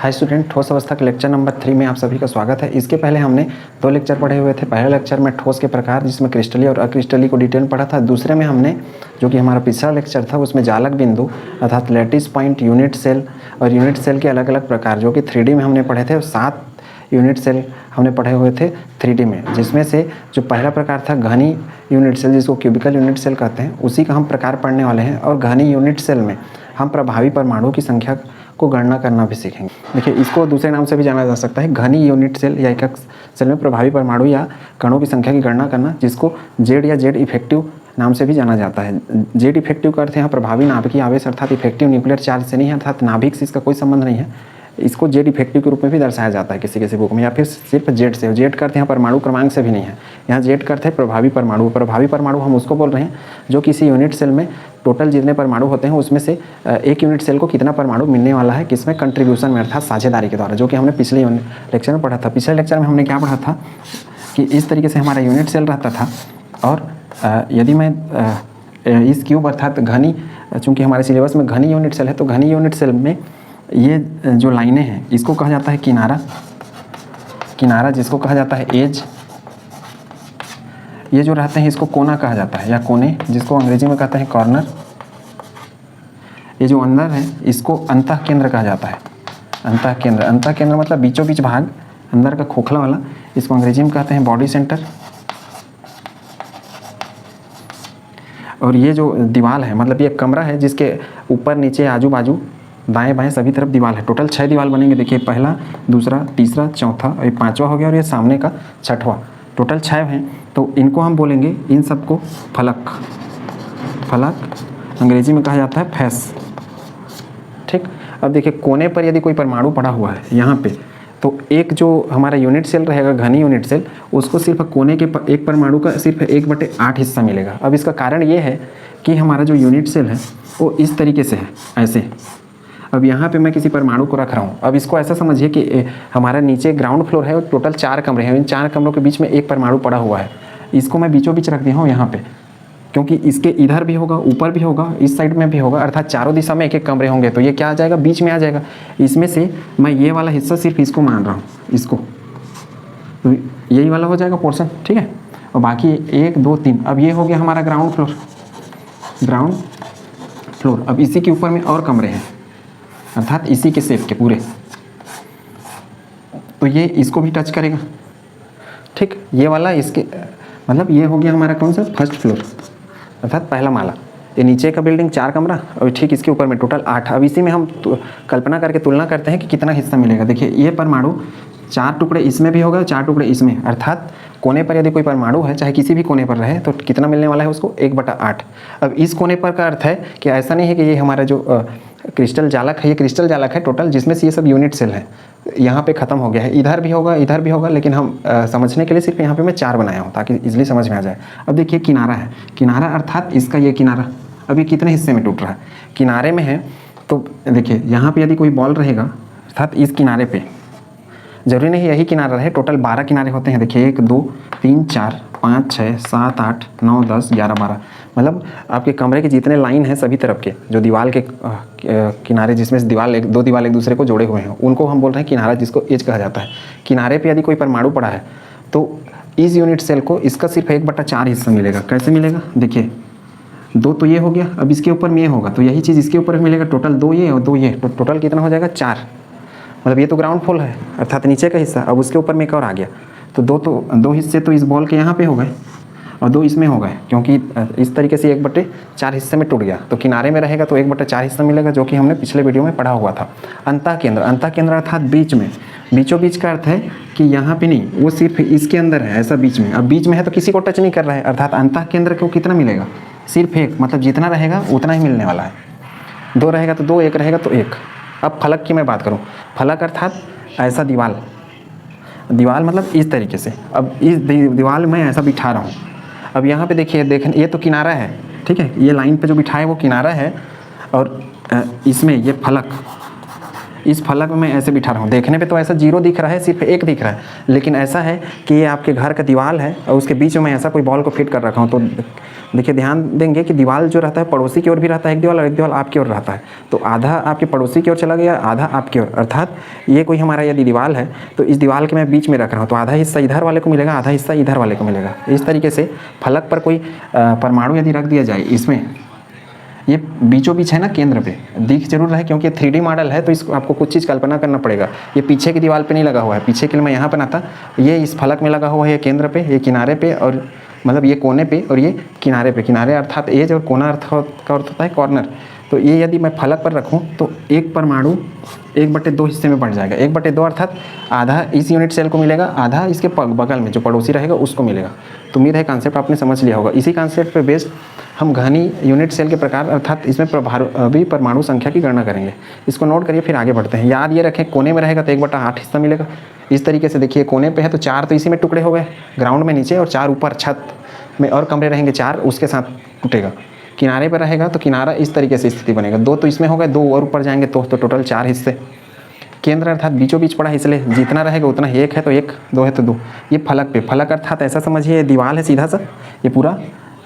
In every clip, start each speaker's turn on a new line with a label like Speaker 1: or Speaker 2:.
Speaker 1: Hi student, ठोस अवस्था के लेक्चर नंबर 3 में आप सभी का स्वागत है। इसके पहले हमने 2 लेक्चर पढ़े हुए थे। पहले लेक्चर में ठोस के प्रकार जिसमें क्रिस्टलीय और अक्रिस्टलीय को डिटेल पढ़ा था। दूसरे में हमने जो कि हमारा पिछला लेक्चर था उसमें जालक बिंदु अर्थात लैटिस पॉइंट, यूनिट सेल और यूनिट सेल के अलग अलग प्रकार जो कि 3D में हमने पढ़े थे और 7 यूनिट सेल हमने पढ़े हुए थे 3D में, जिसमें से जो पहला प्रकार था घनी यूनिट सेल जिसको क्यूबिकल यूनिट सेल कहते हैं, उसी का हम प्रकार पढ़ने वाले हैं। और घनी यूनिट सेल में हम प्रभावी परमाणु की संख्या को गणना करना भी सीखेंगे। देखिए, इसको दूसरे नाम से भी जाना जा सकता है घनी यूनिट सेल या एकक सेल में प्रभावी परमाणु या कणों की संख्या की गणना करना, जिसको जेड या जेड इफेक्टिव नाम से भी जाना जाता है। जेड इफेक्टिव का अर्थ यहाँ प्रभावी नाभिकीय आवेश अर्थात इफेक्टिव न्यूक्लियर चार्ज से नहीं है, अर्थात नाभिक से इसका कोई संबंध नहीं है। इसको जेड इफेक्टिव के रूप में भी दर्शाया जाता है किसी किसी बुक में, या फिर सिर्फ जेड से। जेड का अर्थ यहाँ परमाणु क्रमांक से भी नहीं है, यहाँ जेड का अर्थ है प्रभावी परमाणु। प्रभावी परमाणु हम उसको बोल रहे हैं जो किसी यूनिट सेल में टोटल जितने परमाणु होते हैं उसमें से एक यूनिट सेल को कितना परमाणु मिलने वाला है, किसमें कंट्रीब्यूशन में अर्थात साझेदारी के द्वारा, जो कि हमने पिछले लेक्चर में पढ़ा था। पिछले लेक्चर में हमने क्या पढ़ा था कि इस तरीके से हमारा यूनिट सेल रहता था और यदि मैं इस क्यूब अर्थात घनी, चूँकि हमारे सिलेबस में घनी यूनिट सेल है, तो घनी यूनिट सेल में ये जो लाइनें हैं इसको कहा जाता है किनारा। किनारा जिसको कहा जाता है एज। ये जो रहते हैं इसको कोना कहा जाता है या कोने, जिसको अंग्रेजी में कहते हैं कॉर्नर। ये जो अंदर है इसको अंतः केंद्र कहा जाता है। अंतः केंद्र, अंतः केंद्र मतलब बीचों बीच भाग, अंदर का खोखला वाला, इसको अंग्रेजी में कहते हैं बॉडी सेंटर। और ये जो दीवार है मतलब ये कमरा है जिसके ऊपर नीचे आजू बाजू दाएं बाएं सभी तरफ दीवार है। टोटल 6 दीवार बनेंगे। देखिए, पहला, दूसरा, तीसरा, चौथा और 5वां हो गया और ये सामने का 6वां। टोटल 6 हैं, तो इनको हम बोलेंगे इन सबको फलक। फलक अंग्रेजी में कहा जाता है फेस। ठीक। अब देखिए, कोने पर यदि कोई परमाणु पड़ा हुआ है यहाँ पे, तो एक जो हमारा यूनिट सेल रहेगा घनी यूनिट सेल, उसको सिर्फ कोने के एक परमाणु का सिर्फ 1/8 हिस्सा मिलेगा। अब इसका कारण ये है कि हमारा जो यूनिट सेल है वो इस तरीके से है, ऐसे। अब यहाँ पे मैं किसी परमाणु को रख रहा हूँ। अब इसको ऐसा समझिए कि हमारा नीचे ग्राउंड फ्लोर है और टोटल 4 कमरे हैं। इन 4 कमरों के बीच में एक परमाणु पड़ा हुआ है। इसको मैं बीचों बीच रख दिया हूँ यहाँ पे, क्योंकि इसके इधर भी होगा, ऊपर भी होगा, इस साइड में भी होगा, अर्थात चारों दिशा में एक एक कमरे होंगे। तो ये क्या आ जाएगा, बीच में आ जाएगा। इसमें से मैं ये वाला हिस्सा सिर्फ इसको मान रहा हूँ, इसको, तो यही वाला हो जाएगा पोर्शन। ठीक है। और बाकी 1 2 3, अब ये हो गया हमारा ग्राउंड फ्लोर। Ground floor. अब इसी के ऊपर में और कमरे हैं अर्थात इसी के शेप के पूरे, तो ये इसको भी टच करेगा। ठीक। ये वाला इसके मतलब ये हो गया हमारा कौन सा, फर्स्ट फ्लोर अर्थात पहला माला। ये नीचे का बिल्डिंग 4 कमरा और ठीक इसके ऊपर में टोटल 8। अब इसी में हम कल्पना करके तुलना करते हैं कि कितना हिस्सा मिलेगा। देखिए, ये परमाणु 4 टुकड़े इसमें भी होगा, 4 टुकड़े इसमें, अर्थात कोने पर यदि कोई परमाणु है चाहे किसी भी कोने पर रहे तो कितना मिलने वाला है उसको, 1/8। अब इस कोने पर का अर्थ है कि ऐसा नहीं है कि ये हमारा जो क्रिस्टल जालक है, ये क्रिस्टल जालक है टोटल, जिसमें से ये सब यूनिट सेल है। यहाँ पे ख़त्म हो गया है, इधर भी होगा, इधर भी होगा, लेकिन हम समझने के लिए सिर्फ यहाँ पे मैं 4 बनाया हूँ ताकि इजली समझ में आ जाए। अब देखिए, किनारा है। किनारा अर्थात इसका ये किनारा, अब ये कितने हिस्से में टूट रहा है, किनारे में है। तो देखिए, यहाँ पर यदि कोई बॉल रहेगा अर्थात इस किनारे पर, जरूरी नहीं यही किनारा रहे, टोटल 12 किनारे होते हैं। देखिए, 1 2 3 4 5 6 7 8 9 10 11 12, मतलब आपके कमरे के जितने लाइन हैं सभी तरफ के जो दीवार के किनारे, जिसमें से दो दीवार एक दूसरे को जोड़े हुए हैं, उनको हम बोल रहे हैं किनारा, जिसको एज कहा जाता है। किनारे पे यदि कोई परमाणु पड़ा है तो इस यूनिट सेल को इसका सिर्फ 1/4 हिस्सा मिलेगा। कैसे मिलेगा, देखिए, 2 तो ये हो गया, अब इसके ऊपर में ये होगा तो यही चीज़ इसके ऊपर मिलेगा। टोटल 2 ये और 2 ये, तो टोटल कितना हो जाएगा, 4। मतलब ये तो ग्राउंड फ्लोर है अर्थात नीचे का हिस्सा, अब उसके ऊपर में एक और आ गया। तो 2 हिस्से तो इस बॉल के यहाँ पे हो गए और 2 इसमें हो गए, क्योंकि इस तरीके से 1/4 हिस्से में टूट गया। तो किनारे में रहेगा तो 1/4 हिस्सा मिलेगा, जो कि हमने पिछले वीडियो में पढ़ा हुआ था। अंतः केंद्र, अंतः केंद्र अर्थात बीच में। बीचों बीच का अर्थ है कि यहाँ पे नहीं, वो सिर्फ इसके अंदर है, ऐसा बीच में। अब बीच में है तो किसी को टच नहीं कर रहा है, अर्थात अंतः केंद्र को कितना मिलेगा, सिर्फ 1, मतलब जितना रहेगा उतना ही मिलने वाला है। 2 रहेगा तो 2, 1 रहेगा तो 1। अब फलक की मैं बात करूं, फलक अर्थात ऐसा दीवार मतलब इस तरीके से। अब इस दीवार में ऐसा बिठा रहा हूं। अब यहाँ पे देखिए, ये तो किनारा है, ठीक है, ये लाइन पे जो बिठाए वो किनारा है, और इसमें ये फलक, इस फलक में मैं ऐसे बिठा रहा हूँ। देखने पे तो ऐसा 0 दिख रहा है, सिर्फ 1 दिख रहा है, लेकिन ऐसा है कि ये आपके घर का दीवार है और उसके बीच में ऐसा कोई बॉल को फिट कर रखा हूँ। तो देखिए ध्यान देंगे कि दीवार जो रहता है पड़ोसी की ओर भी रहता है एक दीवार, और एक दीवार आपकी ओर रहता है। तो आधा आपके पड़ोसी की ओर चला गया, आधा आपकी ओर, अर्थात ये कोई हमारा यदि दीवार है तो इस दीवार के मैं बीच में रख रहा हूँ, तो आधा हिस्सा इधर वाले को मिलेगा, आधा हिस्सा इधर वाले को मिलेगा। इस तरीके से फलक पर कोई परमाणु यदि रख दिया जाए, इसमें ये बीचों बीच है ना केंद्र पे, दिख जरूर रहा है क्योंकि 3D मॉडल है, तो इसको आपको कुछ चीज़ कल्पना करना पड़ेगा। ये पीछे की दीवार पे नहीं लगा हुआ है, पीछे के लिए मैं यहाँ पर आता, ये इस फलक में लगा हुआ है, ये केंद्र पे, ये किनारे पे, और मतलब ये कोने पे और ये किनारे पे। किनारे अर्थात एज और कोना अर्थ का अर्थ होता है कॉर्नर। तो ये यदि मैं फलक पर रखूँ तो एक परमाणु 1/2 हिस्से में बढ़ जाएगा। 1/2 अर्थात आधा इस यूनिट सेल को मिलेगा, आधा इसके बगल में जो पड़ोसी रहेगा उसको मिलेगा। तो उम्मीद है कॉन्सेप्ट आपने समझ लिया होगा। इसी कॉन्सेप्ट पे बेस्ड हम घनी यूनिट सेल के प्रकार अर्थात इसमें प्रभावी परमाणु संख्या की गणना करेंगे। इसको नोट करिए, फिर आगे बढ़ते हैं। याद ये रखें, कोने में रहेगा तो 1/8 हिस्सा मिलेगा। इस तरीके से देखिए, कोने पे है तो 4 तो इसी में टुकड़े हो गए, ग्राउंड में नीचे, और 4 ऊपर छत में और कमरे रहेंगे 4, उसके साथ टूटेगा। किनारे पर रहेगा तो किनारा इस तरीके से स्थिति बनेगा, 2 तो इसमें हो गए, 2 और ऊपर जाएंगे तो टोटल 4 हिस्से। केंद्र अर्थात बीचों बीच पड़ा है, इसलिए जितना रहेगा उतना, 1 है तो 1, 2 है तो 2। ये फलक पे, फलक अर्थात ऐसा समझिए दीवार है सीधा सा ये पूरा,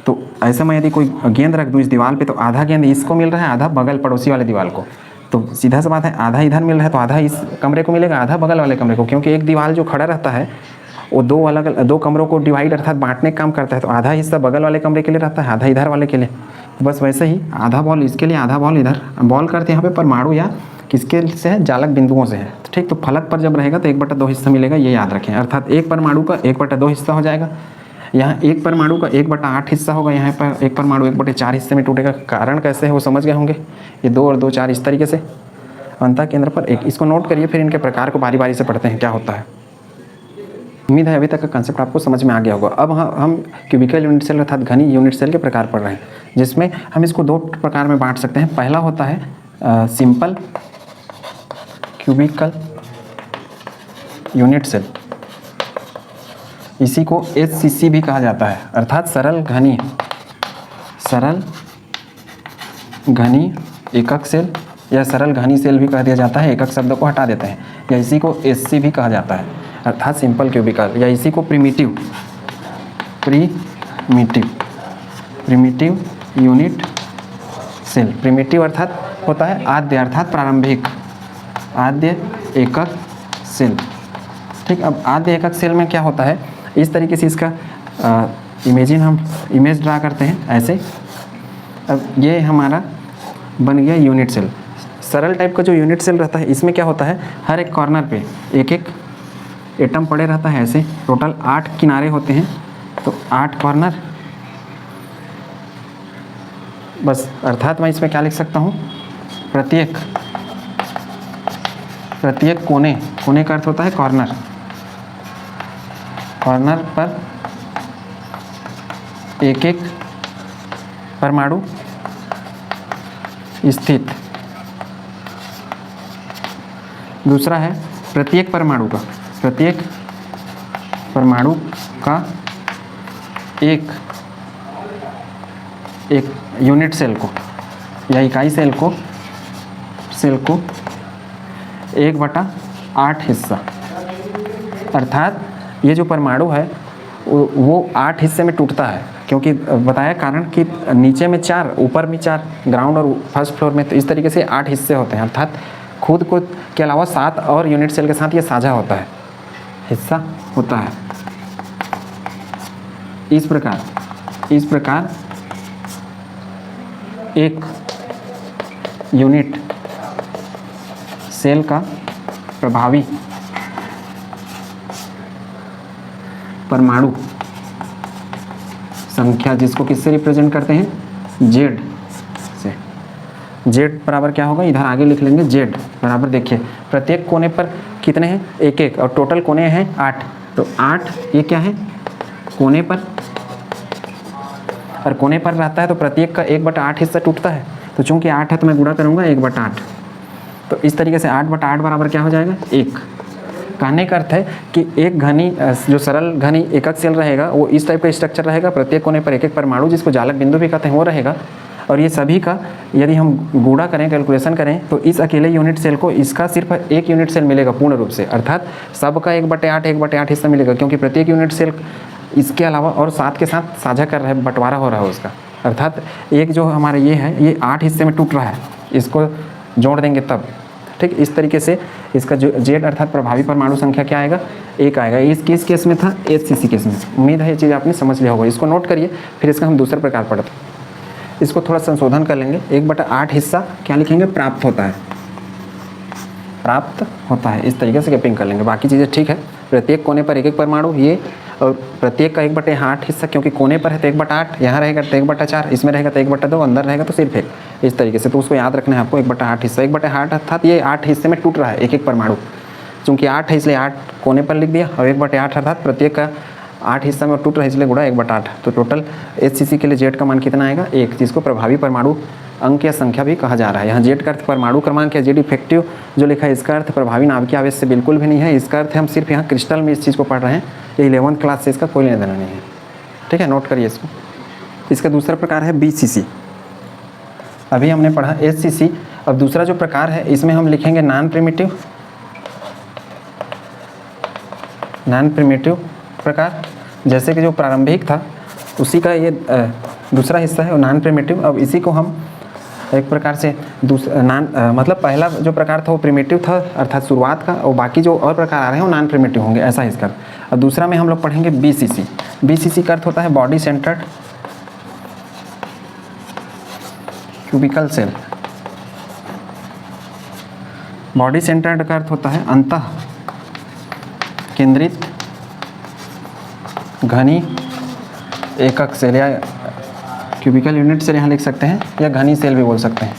Speaker 1: तो ऐसा मैं यदि कोई गेंद रख दूँ इस दीवार पे तो आधा गेंद इसको मिल रहा है, आधा बगल पड़ोसी वाले दीवार को। तो सीधा सा बात है, आधा इधर मिल रहा है तो आधा इस कमरे को मिलेगा, आधा बगल वाले कमरे को, क्योंकि एक दीवार जो खड़ा रहता है वो 2 कमरों को डिवाइड अर्थात बांटने का काम करता है। तो आधा हिस्सा बगल वाले कमरे के लिए रहता है, आधा इधर वाले के लिए। तो बस वैसे ही आधा बॉल इसके लिए, आधा बॉल इधर। बॉल करते हैं यहाँ पे परमाणु या किसके से है, जालक बिंदुओं से है, ठीक। तो फलक पर जब रहेगा तो 1/2 हिस्सा मिलेगा, ये याद रखें। अर्थात एक परमाणु का 1/2 हिस्सा हो जाएगा। यहाँ एक परमाणु का 1/8 हिस्सा होगा, यहाँ पर एक परमाणु 1/4 हिस्से में टूटेगा। कारण कैसे है वो समझ गए होंगे, ये 2 और 2 4 इस तरीके से अंतः केंद्र पर 1। इसको नोट करिए, फिर इनके प्रकार को बारी बारी से पढ़ते हैं क्या होता है। उम्मीद है अभी तक का कंसेप्ट आपको समझ में आ गया होगा। अब हम क्यूबिकल यूनिट सेल अर्थात घनी यूनिट सेल के प्रकार पढ़ रहे हैं, जिसमें हम इसको 2 प्रकार में बांट सकते हैं। पहला होता है सिंपल क्यूबिकल यूनिट सेल, इसी को SCC भी कहा जाता है, अर्थात सरल घनी एकक सेल, या सरल घनी सेल भी कह दिया जाता है, एकक शब्द को हटा देते हैं, या इसी को SC भी कहा जाता है, अर्थात सिंपल क्यूबिकल, या इसी को प्रिमिटिव यूनिट सेल। प्रिमिटिव अर्थात होता है आद्य अर्थात प्रारंभिक, आद्य एकक सेल, ठीक। अब आद्य एकक सेल में क्या होता है, इस तरीके से इसका हम इमेज ड्रा करते हैं ऐसे। अब ये हमारा बन गया यूनिट सेल। सरल टाइप का जो यूनिट सेल रहता है, इसमें क्या होता है, हर एक कॉर्नर पे एक एक एटम पड़े रहता है ऐसे। टोटल 8 किनारे होते हैं, तो 8 कॉर्नर, बस। अर्थात मैं इसमें क्या लिख सकता हूँ, प्रत्येक कोने का अर्थ होता है कॉर्नर। कॉर्नर पर एक एक परमाणु स्थित। दूसरा है प्रत्येक परमाणु का एक यूनिट सेल को या इकाई सेल को 1/8 हिस्सा। अर्थात ये जो परमाणु है वो 8 हिस्से में टूटता है, क्योंकि बताया कारण कि नीचे में 4, ऊपर में 4, ग्राउंड और फर्स्ट फ्लोर में, तो इस तरीके से 8 हिस्से होते हैं। अर्थात खुद को के अलावा 7 और यूनिट सेल के साथ ये साझा होता है, हिस्सा होता है। इस प्रकार एक यूनिट सेल का प्रभावी परमाणु संख्या, जिसको किससे रिप्रेजेंट करते हैं, Z से। Z बराबर क्या होगा, इधर आगे लिख लेंगे, Z बराबर, देखिए प्रत्येक कोने पर कितने हैं, 1-1, और टोटल कोने हैं 8, तो 8 ये क्या है, कोने पर, और कोने पर रहता है तो प्रत्येक का 1/8 हिस्सा टूटता है। तो चूंकि 8 है तो मैं गुणा करूंगा 1/8, तो इस तरीके से 8/8 बराबर क्या हो जाएगा, 1। कहने का अर्थ है कि एक घनी जो सरल घनी एकक सेल रहेगा वो इस टाइप का स्ट्रक्चर रहेगा, प्रत्येक कोने पर एक एक परमाणु, जिसको जालक बिंदु भी कहते हैं, वो रहेगा। और ये सभी का यदि हम गुणा करें, कैलकुलेशन करें, तो इस अकेले यूनिट सेल को इसका सिर्फ एक यूनिट सेल मिलेगा पूर्ण रूप से, अर्थात सबका 1/8 हिस्सा मिलेगा, क्योंकि प्रत्येक यूनिट सेल इसके अलावा और साथ के साथ साझा कर रहे हैं, बंटवारा हो रहा है उसका, अर्थात एक जो हमारा ये है ये 8 हिस्से में टूट रहा है, इसको जोड़ देंगे तब, ठीक। इस तरीके से इसका जो जेड अर्थात प्रभावी परमाणु संख्या क्या आएगा, 1 आएगा। इस किस केस में था, HCC केस में। उम्मीद है ये चीज़ आपने समझ लिया होगा। इसको नोट करिए, फिर इसका हम दूसरा प्रकार पढ़ते हैं। इसको थोड़ा संशोधन कर लेंगे। 1/8 हिस्सा क्या लिखेंगे, प्राप्त होता है, प्राप्त होता है, इस तरीके से गैपिंग कर लेंगे। बाकी चीज़ें ठीक है। प्रत्येक कोने पर 1-1 परमाणु, ये और प्रत्येक का 1/8 हिस्सा, क्योंकि कोने पर है तो 1/8, यहाँ रहेगा तो 1/4, इसमें रहेगा तो 1/2, अंदर रहेगा तो सिर्फ 1, इस तरीके से। तो उसको याद रखना है आपको, 1/8 हिस्सा, 1/8 अर्थात ये 8 हिस्से में टूट रहा है 1-1 परमाणु। चूँकि 8 है इसलिए 8 कोने पर लिख दिया, और 1/8 अर्थात प्रत्येक का 8 हिस्सा में टूट रहा है इसलिए गुणा 1/8। तो टोटल HCC के लिए जेड का मान कितना आएगा, 1, जिसको प्रभावी परमाणु अंक या संख्या भी कहा जा रहा है। यहाँ जेड का अर्थ परमाणु क्रमांक या जेड इफेक्टिव जो लिखा है इसका अर्थ प्रभावी नाभिकीय आवेश से बिल्कुल भी नहीं है। इसका अर्थ हम सिर्फ यहाँ क्रिस्टल में इस चीज़ को पढ़ रहे हैं, ये 11th क्लास से इसका कोई लेना देना नहीं है, ठीक है। नोट करिए इसको। इसका दूसरा प्रकार है BCC। अभी हमने पढ़ा HCC। अब दूसरा जो प्रकार है इसमें हम लिखेंगे नॉन प्रिमिटिव प्रकार। जैसे कि जो प्रारंभिक था उसी का ये दूसरा हिस्सा है, नॉन प्रिमिटिव। अब इसी को हम एक प्रकार से मतलब पहला जो प्रकार था वो प्रिमिटिव था अर्थात शुरुआत का, और बाकी जो और प्रकार आ रहे हैं वो नॉन प्रिमिटिव होंगे, ऐसा इसका। और दूसरा में हम लोग पढ़ेंगे BCC। BCC का अर्थ होता है body centred cubical cell. Body centred का अर्थ होता है अंतः केंद्रित घनी एकक सेल, या क्यूबिकल यूनिट सेल यहाँ लिख सकते हैं, या घनी सेल भी बोल सकते हैं,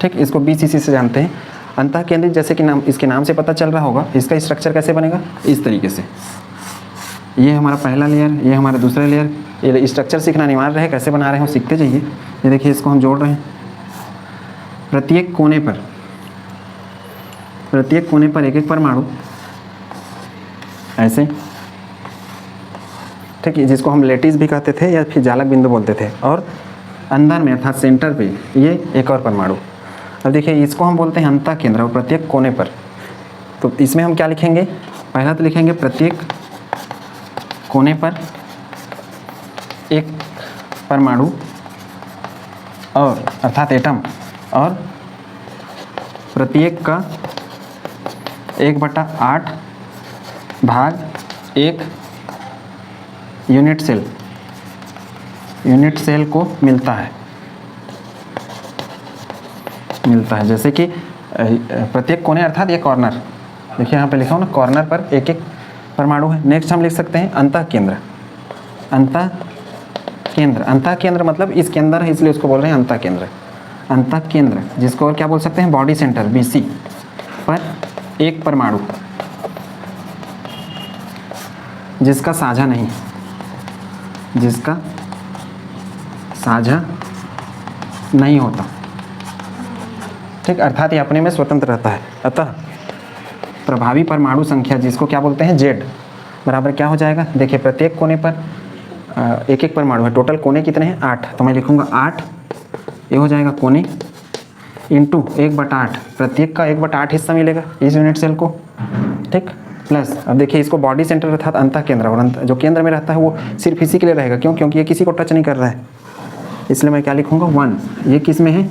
Speaker 1: ठीक। इसको BCC से जानते हैं। अंतः केंद्रित, जैसे कि नाम इसके नाम से पता चल रहा होगा, इसका स्ट्रक्चर कैसे बनेगा, इस तरीके से। ये हमारा पहला लेयर, ये हमारा दूसरा लेयर। ये स्ट्रक्चर सीखना अनिवार्य है, कैसे बना रहे हैं सीखते जाइए। ये देखिए इसको हम जोड़ रहे हैं, प्रत्येक कोने पर 1-1 परमाणु ऐसे, ठीक है, जिसको हम लेटिस भी कहते थे या फिर जालक बिंदु बोलते थे। और अंदर में अर्थात सेंटर पे ये एक और परमाणु। अब देखिए इसको हम बोलते हैं अंतः केंद्र, और प्रत्येक कोने पर। तो इसमें हम क्या लिखेंगे, पहला तो लिखेंगे प्रत्येक कोने पर 1 परमाणु, और अर्थात एटम, और प्रत्येक का 1/8 भाग 1 यूनिट सेल को मिलता है। जैसे कि प्रत्येक कोने अर्थात ये कॉर्नर, देखिए यहाँ पे लिखा हो ना, कॉर्नर पर 1-1 परमाणु है। नेक्स्ट हम लिख सकते हैं अंतः केंद्र मतलब इसके अंदर है इसलिए उसको बोल रहे हैं अंतः केंद्र, जिसको और क्या बोल सकते हैं, बॉडी सेंटर BC पर 1 परमाणु जिसका साझा नहीं होता, ठीक। अर्थात ये अपने में स्वतंत्र रहता है। अतः प्रभावी परमाणु संख्या, जिसको क्या बोलते हैं जेड, बराबर क्या हो जाएगा, देखिए प्रत्येक कोने पर 1-1 परमाणु है। टोटल कोने कितने हैं, 8। तो मैं लिखूंगा 8, ये हो जाएगा कोने, इंटू 1/8, प्रत्येक का 1/8 हिस्सा मिलेगा इस यूनिट सेल को, ठीक। प्लस अब देखिए इसको बॉडी सेंटर अर्थात अंतः केंद्र, और जो केंद्र में रहता है वो सिर्फ इसी के लिए रहेगा, क्योंकि ये किसी को टच नहीं कर रहा है, इसलिए मैं क्या लिखूंगा 1। ये किस में है,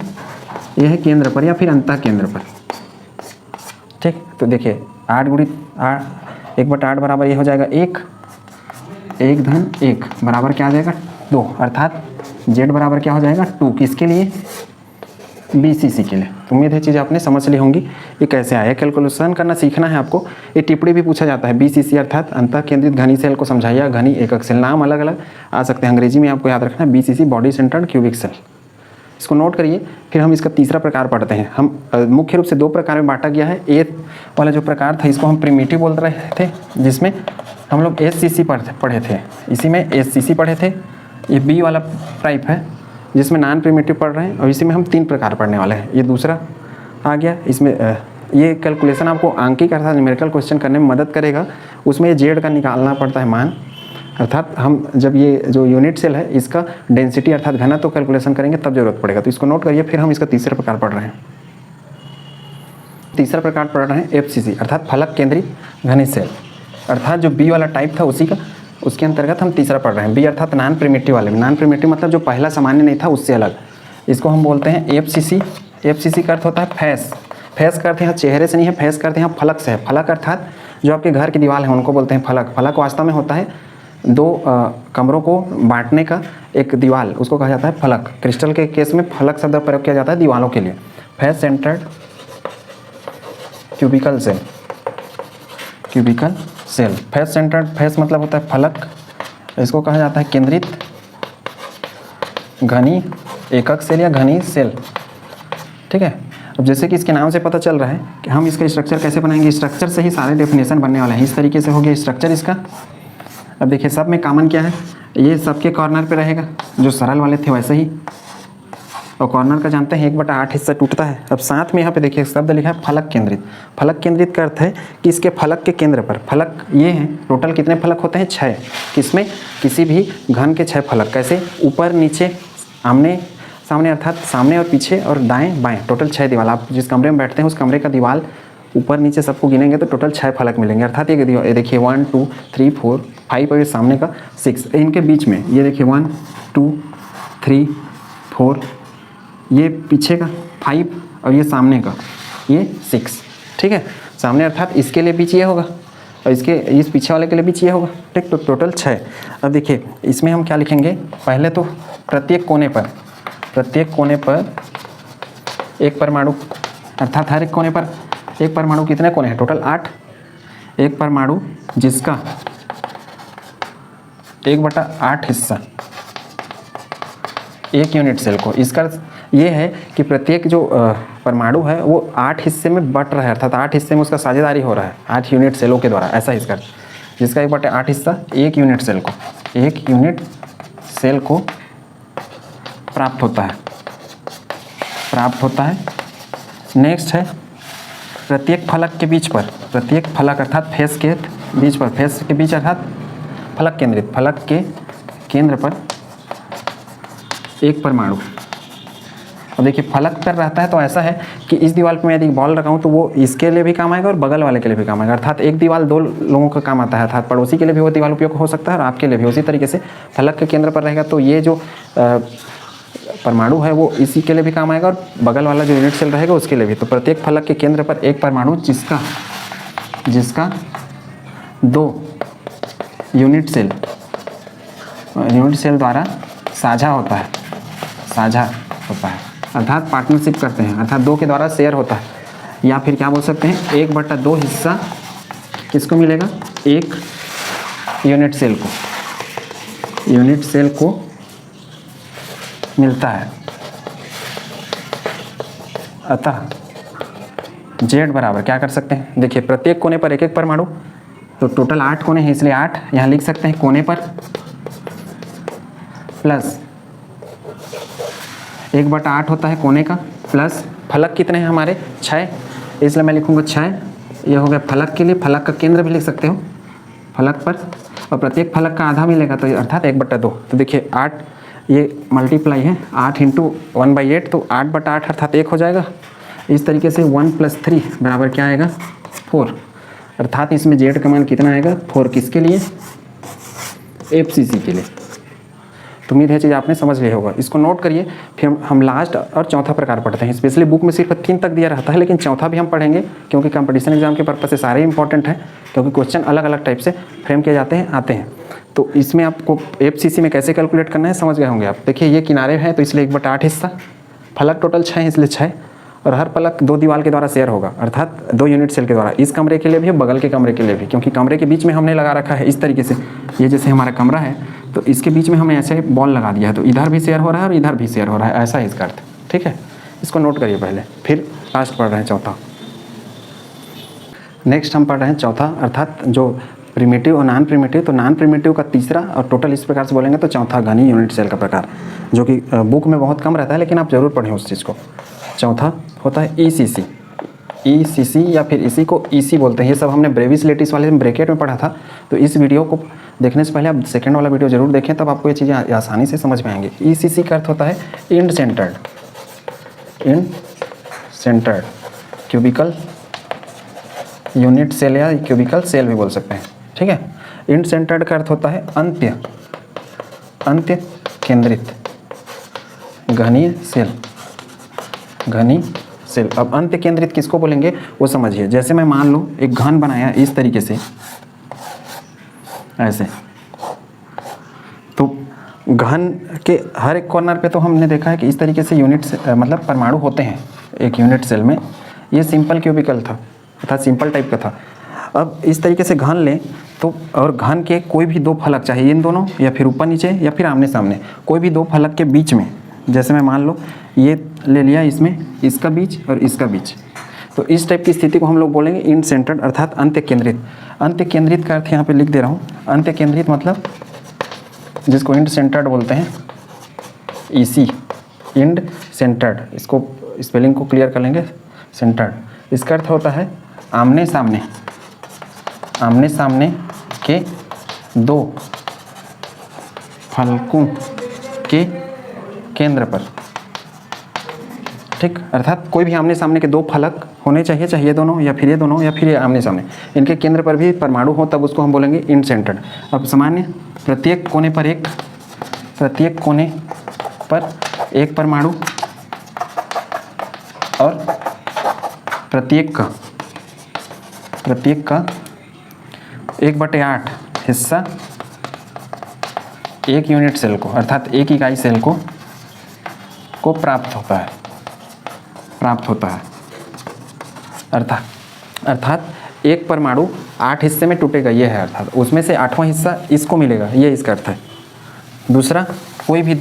Speaker 1: ये है केंद्र पर या फिर अंतः केंद्र पर, ठीक। तो देखिए 8 × 1/8 बराबर ये हो जाएगा 1 बराबर क्या आ जाएगा 2, अर्थात जेड बराबर क्या हो जाएगा 2, किसके लिए, BCC के लिए। तो उम्मीद है चीज़ आपने समझ ली होंगी ये कैसे आया। कैलकुलेशन करना सीखना है आपको। ये टिप्पणी भी पूछा जाता है, BCC अर्थात अंतः केंद्रित घनी सेल को समझाइए, घनी एकक सेल। नाम अलग अलग आ सकते हैं, अंग्रेजी में आपको याद रखना है BCC body centred cubic cell. इसको नोट करिए। फिर हम इसका तीसरा प्रकार पढ़ते हैं। हम मुख्य रूप से 2 प्रकार में बांटा गया है। ए वाला जो प्रकार था इसको हम प्रिमिटिव बोल रहे थे, जिसमें हम लोग HCC पढ़े थे, इसी में HCC पढ़े थे। ये B वाला टाइप है जिसमें नॉन प्रिमिटिव पढ़ रहे हैं, और इसी में हम 3 प्रकार पढ़ने वाले हैं। ये दूसरा आ गया। इसमें ये कैलकुलेशन आपको आंकिक अर्थात न्यूमेरिकल क्वेश्चन करने में मदद करेगा। उसमें ये जेड का निकालना पड़ता है मान, अर्थात हम जब ये जो यूनिट सेल है इसका डेंसिटी अर्थात घनत्व कैलकुलेशन करेंगे तब जरूरत पड़ेगा। तो इसको नोट करिए। फिर हम इसका तीसरा प्रकार पढ़ रहे हैं। तीसरा प्रकार पढ़ रहे हैं FCC अर्थात फलक केंद्रित घनी सेल, अर्थात जो B वाला टाइप था उसके अंतर्गत हम तीसरा पढ़ रहे हैं, बी अर्थात नॉन प्रिमिटिव वाले में। नॉन प्रिमिटिव मतलब जो पहला सामान्य नहीं था उससे अलग, इसको हम बोलते हैं एफसीसी। एफसीसी का अर्थ होता है फेस। फेस का अर्थ यहाँ चेहरे से नहीं है, फेस का अर्थ यहाँ फलक से है। फलक अर्थात जो आपके घर की दीवार है उनको बोलते हैं फलक। फलक वास्तव में होता है दो कमरों को बांटने का एक दीवार, उसको कहा जाता है फलक। क्रिस्टल के केस में फलक शब्द प्रयोग किया जाता है दीवारों के लिए। Face centred cubical cell, cubical cell. Face centred, face मतलब होता है फलक, इसको कहा जाता है केंद्रित घनी एकक सेल या घनी सेल। ठीक है, अब जैसे कि इसके नाम से पता चल रहा है कि हम इसका स्ट्रक्चर कैसे बनाएंगे, स्ट्रक्चर से ही सारे डेफिनेशन बनने वाले हैं। इस तरीके से हो गया स्ट्रक्चर इसका। अब देखिए सब में कॉमन क्या है, ये सबके कॉर्नर पे रहेगा, जो सरल वाले थे वैसे ही। और कॉर्नर का जानते हैं 1/8 हिस्सा टूटता है। अब साथ में यहाँ पे देखिए शब्द लिखा है फलक केंद्रित। फलक केंद्रित का अर्थ है कि इसके फलक के केंद्र पर, फलक ये हैं, टोटल कितने फलक होते हैं 6। किसमें, किसी भी घन के 6 फलक। कैसे, ऊपर नीचे आमने सामने अर्थात सामने और पीछे और दाएं बाएं, टोटल 6 दीवार। आप जिस कमरे में बैठते हैं उस कमरे का दीवार ऊपर नीचे सबको गिनेंगे तो टोटल 6 फलक मिलेंगे। अर्थात ये देखिए 1 2 3 4 5 और ये सामने का 6, इनके बीच में ये देखिए 1 2 3 4, ये पीछे का 5 और ये सामने का ये 6। ठीक है, सामने अर्थात इसके लिए बीच ये होगा और इसके इस पीछे वाले के लिए बीच ये होगा। ठीक, तो टोटल 6। अब देखिए इसमें हम क्या लिखेंगे, पहले तो प्रत्येक कोने पर एक परमाणु, अर्थात हर एक कोने पर एक परमाणु। कितने कोने हैं, टोटल 8। एक परमाणु जिसका 1/8 हिस्सा एक यूनिट सेल को। इसका ये है कि प्रत्येक जो परमाणु है वो 8 हिस्से में बट रहा है, अर्थात 8 हिस्से में उसका साझेदारी हो रहा है 8 यूनिट सेलों के द्वारा। ऐसा इसका, जिसका 1/8 हिस्सा एक यूनिट सेल को प्राप्त होता है। नेक्स्ट है प्रत्येक फलक के बीच पर, प्रत्येक फलक अर्थात फेस के बीच पर, फेस के बीच अर्थात फलक केंद्रित, फलक के केंद्र पर एक परमाणु। अब देखिए फलक पर रहता है तो ऐसा है कि इस दीवार पे मैं यदि बॉल लगाऊं तो वो इसके लिए भी काम आएगा और बगल वाले के लिए भी काम आएगा। अर्थात एक दीवार 2 लोगों का काम आता है, अर्थात पड़ोसी के लिए भी वो दीवार उपयोग हो सकता है और आपके लिए भी। उसी तरीके से फलक के केंद्र पर रहेगा तो ये जो परमाणु है वो इसी के लिए भी काम आएगा और बगल वाला जो यूनिट सेल रहेगा उसके लिए भी। तो प्रत्येक फलक के केंद्र पर एक परमाणु जिसका 2 यूनिट सेल द्वारा साझा होता है, अर्थात पार्टनरशिप करते हैं, अर्थात 2 के द्वारा शेयर होता है। या फिर क्या बोल सकते हैं, 1/2 हिस्सा किसको मिलेगा, एक यूनिट सेल को मिलता है। अतः Z बराबर क्या कर सकते हैं, देखिए प्रत्येक कोने पर एक एक परमाणु, तो टोटल 8 कोने हैं इसलिए 8 यहाँ लिख सकते हैं कोने पर, प्लस 1/8 होता है कोने का, प्लस फलक कितने हैं हमारे 6, इसलिए मैं लिखूँगा 6। ये हो गया फलक के लिए, फलक का केंद्र भी लिख सकते हो फलक पर, और प्रत्येक फलक का आधा मिलेगा तो अर्थात 1/2। तो देखिए 8 ये मल्टीप्लाई है 8 × 1/8 तो 8/8 अर्थात 1 हो जाएगा। इस तरीके से 1 + 3 बराबर क्या आएगा 4, अर्थात इसमें Z का मान कितना आएगा 4, किसके लिए, FCC के लिए। तो उम्मीद है चीज़ आपने समझ लिया होगा, इसको नोट करिए। फिर हम लास्ट और चौथा प्रकार पढ़ते हैं। स्पेशली बुक में सिर्फ 3 तक दिया रहता है, लेकिन चौथा भी हम पढ़ेंगे क्योंकि कंपटीशन एग्जाम के पर्पज से सारे इंपॉर्टेंट हैं, क्योंकि क्वेश्चन अलग अलग टाइप से फ्रेम किए जाते हैं, आते हैं। तो इसमें आपको FCC में कैसे कैलकुलेट करना है समझ गए होंगे आप। देखिए ये किनारे हैं तो इसलिए 1/8 हिस्सा, फलक टोटल 6 है इसलिए 6, और हर फलक 2 दीवार के द्वारा शेयर होगा, अर्थात 2 यूनिट सेल के द्वारा। इस कमरे के लिए भी, बगल के कमरे के लिए भी, क्योंकि कमरे के बीच में हमने लगा रखा है इस तरीके से। ये जैसे हमारा कमरा है तो इसके बीच में हमने ऐसे बॉल लगा दिया है, तो इधर भी शेयर हो रहा है और इधर भी शेयर हो रहा है, ऐसा है इसका अर्थ। ठीक है, इसको नोट करिए पहले, फिर लास्ट पढ़ रहे हैं चौथा। नेक्स्ट हम पढ़ रहे हैं चौथा, अर्थात जो प्रिमिटिव और नॉन प्रिमिटिव। तो नॉन प्रिमिटिव का तीसरा, और टोटल इस प्रकार से बोलेंगे तो चौथा घनी यूनिट सेल का प्रकार, जो कि बुक में बहुत कम रहता है, लेकिन आप जरूर पढ़ें उस चीज़ को। चौथा होता है ECC या फिर इसी को EC बोलते हैं। ये सब हमने ब्रेविस लेटिस वाले ब्रैकेट में पढ़ा था, तो इस वीडियो को देखने से पहले आप सेकंड वाला वीडियो जरूर देखें, तब आपको ये चीज़ें आसानी से समझ में आएंगी। ECC का अर्थ होता है end centred cubical unit cell या क्यूबिकल सेल भी बोल सकते हैं। ठीक है, इंड सेंटर्ड का अर्थ होता है अंत्य केंद्रित घनीय सेल। अब अंत्य केंद्रित किसको बोलेंगे वो समझिए। जैसे मैं मान लो एक घन बनाया इस तरीके से, ऐसे, तो घन के हर एक कॉर्नर पे तो हमने देखा है कि इस तरीके से यूनिट मतलब परमाणु होते हैं एक यूनिट सेल में। ये सिंपल क्यूबिकल था अर्थात सिंपल टाइप का था। अब इस तरीके से घन लें तो, और घन के कोई भी दो फलक, चाहे इन दोनों या फिर ऊपर नीचे या फिर आमने सामने, कोई भी दो फलक के बीच में, जैसे मैं मान लो ये ले लिया, इसमें इसका बीच और इसका बीच, तो इस टाइप की स्थिति को हम लोग बोलेंगे इंड सेंटर्ड अर्थात अंत्य केंद्रित। अंत्य केंद्रित का अर्थ यहाँ पे लिख दे रहा हूँ। अंत्य केंद्रित मतलब जिसको इंड सेंटर्ड बोलते हैं, ईसी, इंड सेंटर्ड, इसको स्पेलिंग को क्लियर कर लेंगे, सेंटर्ड। इसका अर्थ होता है आमने सामने के दो फलकों के केंद्र पर, ठीक, अर्थात कोई भी आमने सामने के दो फलक होने चाहिए, चाहे ये दोनों या फिर ये दोनों या फिर ये आमने सामने, इनके केंद्र पर भी परमाणु हो, तब उसको हम बोलेंगे इंड सेंटर्ड। अब सामान्य प्रत्येक कोने पर एक परमाणु और प्रत्येक का 1/8 हिस्सा एक यूनिट सेल को अर्थात एक इकाई सेल को प्राप्त होता है। अर्थात एक परमाणु 8 हिस्से में टूटेगा, ये है, अर्थात उसमें से 8वां हिस्सा इसको मिलेगा, ये इसका अर्थ है। दूसरा, कोई भी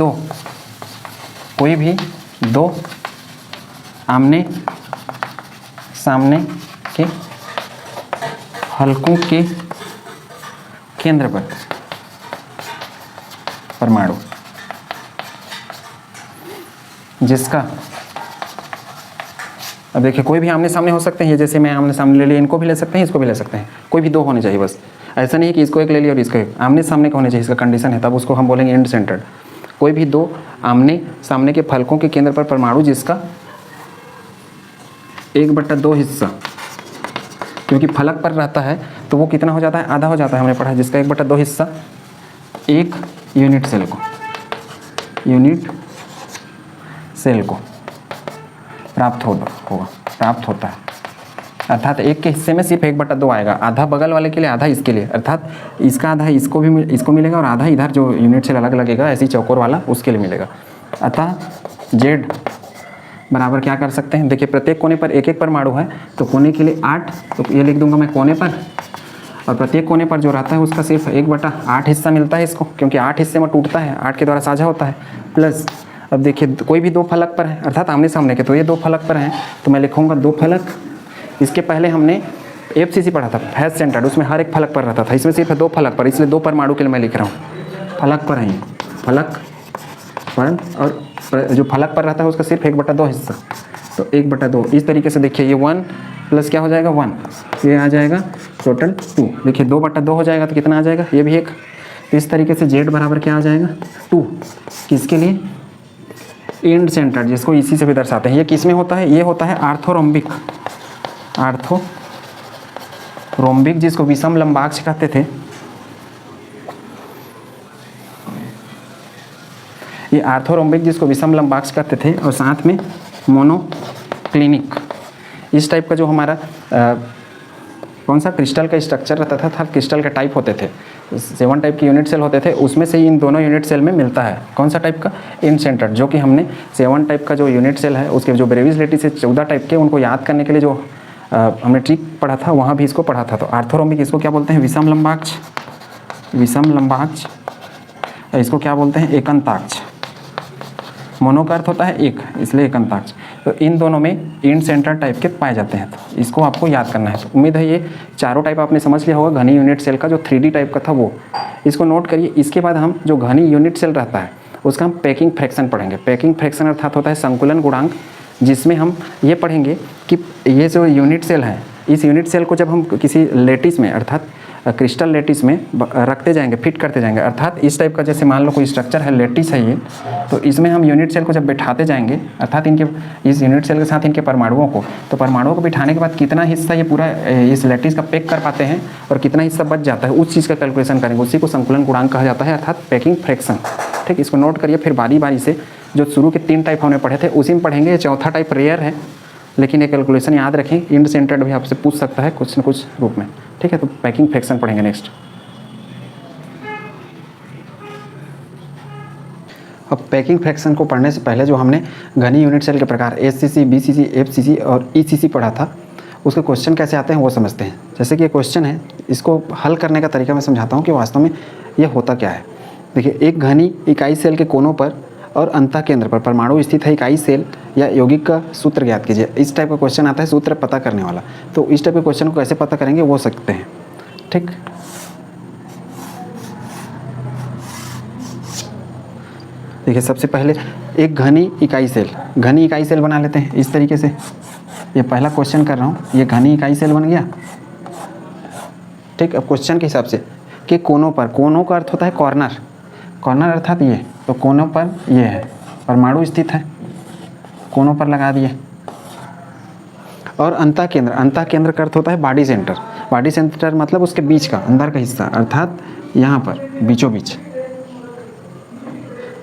Speaker 1: दो आमने सामने के फलकों के केंद्र पर परमाणु जिसका, अब देखिए कोई भी आमने सामने हो सकते हैं, ये जैसे मैं आमने सामने ले लिया, इनको भी ले सकते हैं, इसको भी ले सकते हैं, कोई भी दो होने चाहिए बस। ऐसा नहीं है कि इसको एक ले लिया और इसको एक, आमने सामने का होने चाहिए, इसका कंडीशन है, तब उसको हम बोलेंगे इंड सेंटर्ड। कोई भी दो आमने सामने के फलकों के केंद्र पर परमाणु जिसका 1/2 हिस्सा, क्योंकि फलक पर रहता है तो वो कितना हो जाता है, आधा हो जाता है, हमने पढ़ा, जिसका 1/2 हिस्सा एक यूनिट सेल को प्राप्त होता है। अर्थात एक के हिस्से में सिर्फ 1/2 आएगा, आधा बगल वाले के लिए, आधा इसके लिए, अर्थात इसका आधा इसको मिलेगा और आधा इधर जो यूनिट सेल अलग लगेगा ऐसी चौकोर वाला उसके लिए मिलेगा। अतः जेड बराबर क्या कर सकते हैं, देखिए प्रत्येक कोने पर एक परमाणु है, तो कोने के लिए 8, तो ये लिख दूंगा मैं कोने पर, और प्रत्येक कोने पर जो रहता है उसका सिर्फ 1/8 हिस्सा मिलता है इसको, क्योंकि 8 हिस्से में टूटता है, 8 के द्वारा साझा होता है, प्लस अब देखिए कोई भी दो फलक पर है अर्थात आमने सामने के, तो ये दो फलक पर हैं तो मैं लिखूंगा दो फलक। इसके पहले हमने FCC पढ़ा था, फेस सेंटर्ड, उसमें हर एक फलक पर रहता था, इसमें सिर्फ दो फलक पर, इसलिए दो परमाणु के लिए मैं लिख रहा हूँ, फलक पर है, फलक पर, और जो फलक पर रहता है उसका सिर्फ 1/2 हिस्सा, तो 1/2। इस तरीके से देखिए ये 1 प्लस क्या हो जाएगा 1, ये आ जाएगा टोटल 2। देखिए 2/2 हो जाएगा तो कितना आ जाएगा, ये भी एक। इस तरीके से जेड बराबर क्या आ जाएगा 2, किसके लिए, इंड सेंटर, जिसको इसी से भी दर्शाते हैं। ये किस में होता है, ये होता है आर्थोरोम्बिक, जिसको विषम लंबाक्ष कहते थे। ये आर्थोरोम्बिक जिसको विषम लंबाक्ष कहते थे, और साथ में मोनोक्लिनिक, इस टाइप का जो हमारा कौन सा क्रिस्टल का स्ट्रक्चर रहता था, क्रिस्टल के टाइप होते थे, 7 टाइप के यूनिट सेल होते थे, उसमें से इन दोनों यूनिट सेल में मिलता है कौन सा टाइप का, इंड सेंटर्ड, जो कि हमने 7 टाइप का जो यूनिट सेल है उसके जो ब्रेविस लेटिस से 14 टाइप के, उनको याद करने के लिए जो हमने ट्रिक पढ़ा था वहाँ भी इसको पढ़ा था। तो आर्थोरोम्बिक इसको क्या बोलते हैं, विषम लंबाक्ष, इसको क्या बोलते हैं, एकंताक्ष। मोनो का अर्थ होता है एक, इसलिए एकंताक्ष। तो इन दोनों में इंड सेंटर टाइप के पाए जाते हैं, तो इसको आपको याद करना है। तो उम्मीद है ये चारों टाइप आपने समझ लिया होगा। घनी यूनिट सेल का जो 3D टाइप का था वो, इसको नोट करिए। इसके बाद हम जो घनी यूनिट सेल रहता है उसका हम पैकिंग फ्रैक्शन पढ़ेंगे। पैकिंग फ्रैक्शन अर्थात होता है संकुलन गुणांक, जिसमें हम ये पढ़ेंगे कि ये जो यूनिट सेल है, इस यूनिट सेल को जब हम किसी लेटिस में अर्थात क्रिस्टल लेटिस में रखते जाएंगे, फिट करते जाएंगे। अर्थात इस टाइप का जैसे मान लो कोई स्ट्रक्चर है, लेटिस है ये, तो इसमें हम यूनिट सेल को जब बैठाते जाएंगे, अर्थात इनके इस यूनिट सेल के साथ इनके परमाणुओं को, तो परमाणुओं को बिठाने के बाद कितना हिस्सा ये पूरा इस लेटिस का पैक कर पाते हैं और कितना हिस्सा बच जाता है, उस चीज़ का कैलकुलेशन करेंगे। उसी को संकुलन गुणांक कहा जाता है, अर्थात पैकिंग फ्रैक्शन। ठीक, इसको नोट करिए। फिर बारी बारी से जो शुरू के 3 टाइप हमने पढ़े थे उसी में पढ़ेंगे। ये चौथा टाइप रेयर है, लेकिन ये कैलकुलेशन याद रखें, इंड सेंटर्ड भी आपसे पूछ सकता है कुछ न कुछ रूप में। ठीक है, तो पैकिंग फ्रैक्शन पढ़ेंगे नेक्स्ट। अब पैकिंग फ्रैक्शन को पढ़ने से पहले जो हमने घनी यूनिट सेल के प्रकार एचसीसी, बीसीसी, एफसीसी और ईसीसी पढ़ा था, उसके क्वेश्चन कैसे आते हैं वो समझते हैं। जैसे कि ये क्वेश्चन है, इसको हल करने का तरीका मैं समझाता हूँ कि वास्तव में ये होता क्या है। देखिए, एक घनी इकाई सेल के कोनों पर और अंतः केंद्र पर परमाणु स्थित है इकाई सेल या यौगिक का सूत्र ज्ञात कीजिए। इस टाइप का क्वेश्चन आता है, सूत्र पता करने वाला। तो इस टाइप के क्वेश्चन को कैसे पता करेंगे वो सकते हैं। ठीक, देखिए सबसे पहले एक घनी इकाई सेल बना लेते हैं इस तरीके से। ये पहला क्वेश्चन कर रहा हूँ, ये घनी इकाई सेल बन गया। ठीक, अब क्वेश्चन के हिसाब से कि कोनों पर, कोनों का अर्थ होता है कॉर्नर, कॉर्नर अर्थात ये, तो कोनों पर ये है परमाणु स्थित है, कोनों पर लगा दिए। और अंतः केंद्र का अर्थ होता है बॉडी सेंटर, बॉडी सेंटर मतलब उसके बीच का, अंदर का हिस्सा, अर्थात यहाँ पर बीचों बीच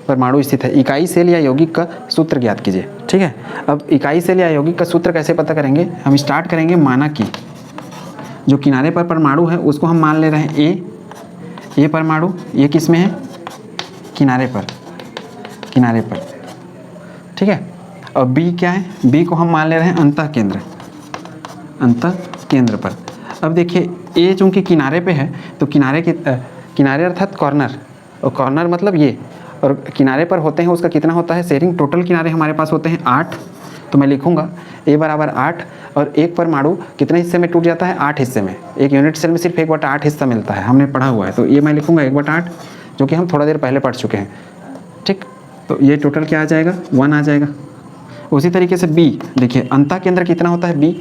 Speaker 1: परमाणु स्थित है। इकाई सेल या यौगिक का सूत्र ज्ञात कीजिए। ठीक है, अब इकाई सेल या यौगिक का सूत्र कैसे पता करेंगे, हम स्टार्ट करेंगे माना कि जो किनारे पर परमाणु है उसको हम मान ले रहे हैं ए परमाणु, ये किस में है, किनारे पर। ठीक है, और बी क्या है, बी को हम मान ले रहे हैं अंतः केंद्र पर। अब देखिए ए चूँकि किनारे पे है तो किनारे अर्थात कॉर्नर, और कॉर्नर मतलब ये, और किनारे पर होते हैं उसका कितना होता है शेयरिंग, टोटल किनारे हमारे पास होते हैं 8। तो मैं लिखूंगा ए बराबर 8, और एक परमाणु कितने हिस्से में टूट जाता है, 8 हिस्से में। एक यूनिट सेल में सिर्फ 1/8 हिस्सा मिलता है, हमने पढ़ा हुआ है। तो ये मैं लिखूंगा 1/8, जो कि हम थोड़ा देर पहले पढ़ चुके हैं। ठीक, तो ये टोटल क्या आ जाएगा, 1 आ जाएगा। उसी तरीके से बी, देखिए अंतः केंद्र कितना होता है, बी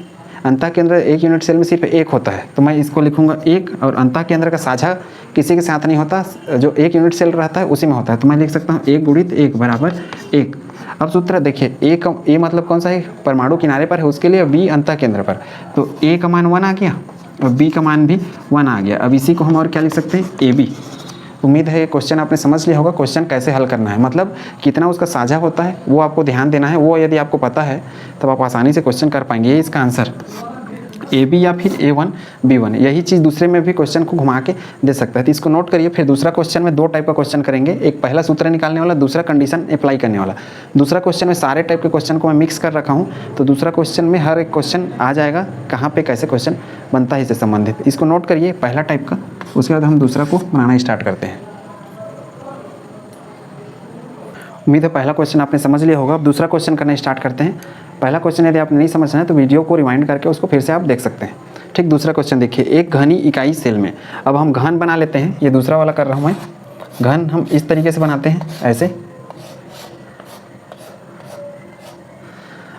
Speaker 1: अंतः केंद्र एक यूनिट सेल में सिर्फ 1 होता है, तो मैं इसको लिखूंगा 1, और अंतः केंद्र का साझा किसी के साथ नहीं होता, जो एक यूनिट सेल रहता है उसी में होता है। तो मैं लिख सकता हूँ 1 × 1 बराबर 1। अब सूत्र देखिए, ए मतलब कौन सा है, परमाणु किनारे पर है उसके लिए, बी अंतः केंद्र पर, तो ए का मान 1 आ गया और बी का मान भी 1 आ गया। अब इसी को हम और क्या लिख सकते हैं, ए बी। उम्मीद है ये क्वेश्चन आपने समझ लिया होगा, क्वेश्चन कैसे हल करना है, मतलब कितना उसका साझा होता है वो आपको ध्यान देना है। वो यदि आपको पता है तब आप आसानी से क्वेश्चन कर पाएंगे। ये इसका आंसर ए बी या फिर A1 B1, यही चीज़ दूसरे में भी क्वेश्चन को घुमा के दे सकता है। तो इसको नोट करिए। फिर दूसरा क्वेश्चन में 2 टाइप का क्वेश्चन करेंगे, एक पहला सूत्र निकालने वाला, दूसरा कंडीशन अप्लाई करने वाला। दूसरा क्वेश्चन में सारे टाइप के क्वेश्चन को मैं मिक्स कर रखा हूँ, तो दूसरा क्वेश्चन में हर एक क्वेश्चन आ जाएगा कहाँ पे कैसे क्वेश्चन बनता है इससे संबंधित। इसको नोट करिए पहला टाइप का, उसके बाद हम दूसरा को बनाना स्टार्ट करते हैं। उम्मीद है पहला क्वेश्चन आपने समझ लिया होगा। अब दूसरा क्वेश्चन करना स्टार्ट करते हैं। पहला क्वेश्चन यदि आपने नहीं समझना है तो वीडियो को रिवाइंड करके उसको फिर से आप देख सकते हैं। ठीक, दूसरा क्वेश्चन देखिए, एक घनी इकाई सेल में, अब हम घन बना लेते हैं, ये दूसरा वाला कर रहा हूँ मैं। घन हम इस तरीके से बनाते हैं, ऐसे।